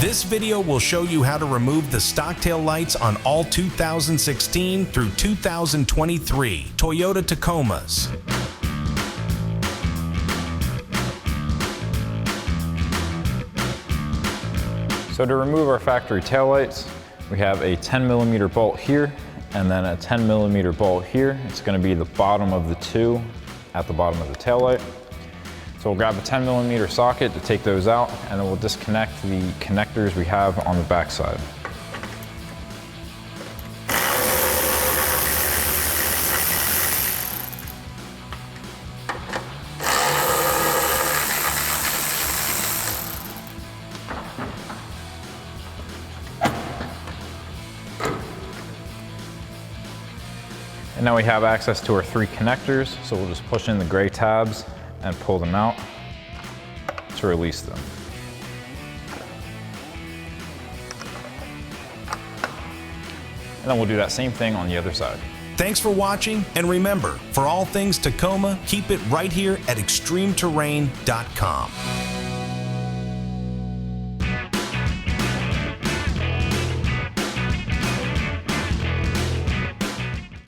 This video will show you how to remove the stock tail lights on all 2016 through 2023 Toyota Tacomas. So to remove our factory taillights, we have a 10mm bolt here and then a 10mm bolt here. It's going to be the bottom of the two at the bottom of the taillight. So we'll grab a 10mm socket to take those out, and then we'll disconnect the connectors we have on the back side. And now we have access to our three connectors, so we'll just push in the gray tabs and pull them out to release them. And then we'll do that same thing on the other side. Thanks for watching, and remember, for all things Tacoma, keep it right here at ExtremeTerrain.com.